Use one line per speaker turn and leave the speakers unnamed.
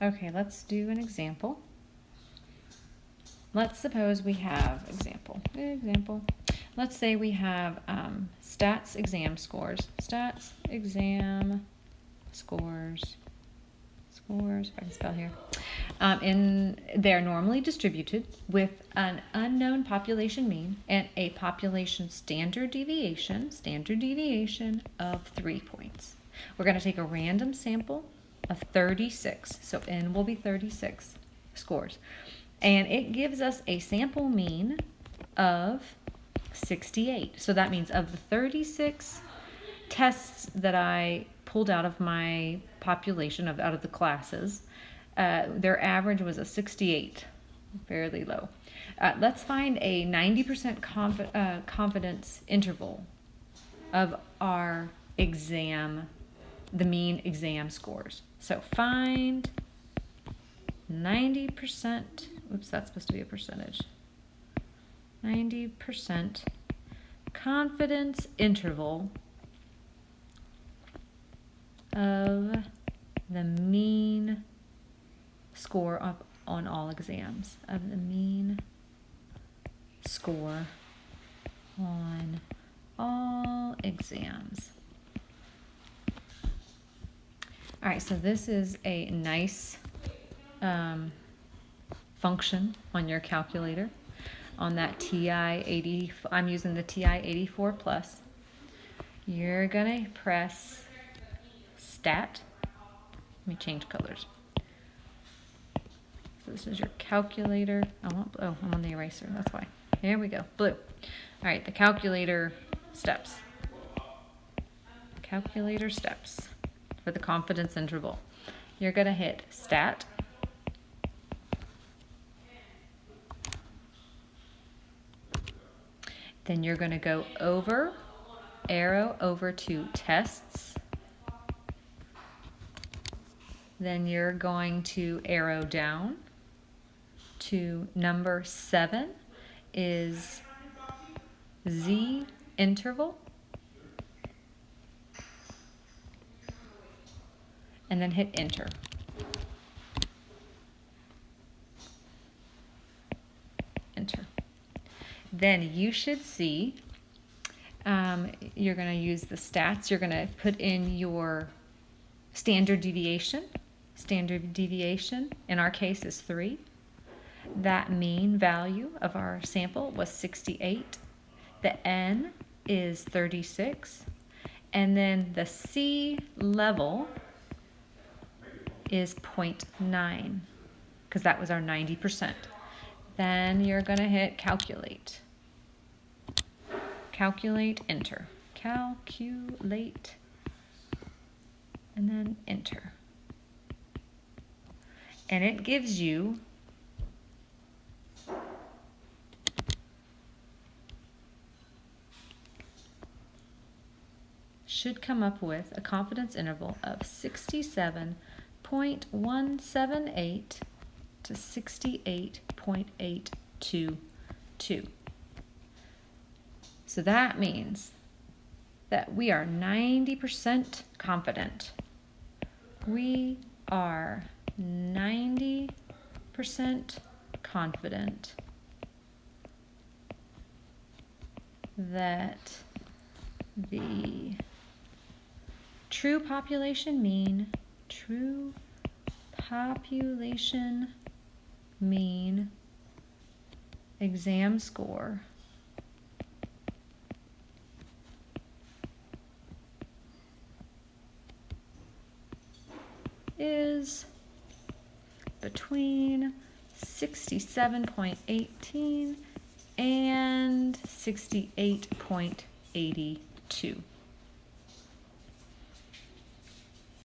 Okay, let's do an example. Let's suppose we have example. Let's say we have stats exam scores. Stats exam scores. If I can spell here. They're normally distributed with an unknown population mean and a population standard deviation of 3 points. We're going to take a random sample of 36. So N will be 36 scores. And it gives us a sample mean of 68. So that means of the 36 tests that I pulled out of my population, out of the classes, their average was a 68, fairly low. Let's find a 90% confidence interval of our exam, the mean exam scores. So find 90%, oops, that's supposed to be a percentage. 90% confidence interval of the mean score on all exams. Of the mean score on all exams. All right, so this is a nice function on your calculator. On that TI-80, I'm using the TI-84 Plus. You're gonna press Stat. Let me change colors. So this is your calculator. I'm on the eraser, that's why. Here we go, blue. All right, the calculator steps. Calculator steps for the confidence interval. You're gonna hit Stat. Then you're gonna go arrow over to tests. Then you're going to arrow down to number 7 is Z interval. And then hit enter. Enter. Then you should see, you're going to use the stats. You're going to put in your standard deviation. Standard deviation, in our case, is 3. That mean value of our sample was 68. The N is 36. And then the C level is 0.9, because that was our 90%. Then you're going to hit calculate. Calculate, enter. Calculate, and then enter. And it gives you should come up with a confidence interval of 67.178 to 68.822. So that means that we are 90% confident. We are 90% confident that the true population mean exam score is between 67.18 and 68.82.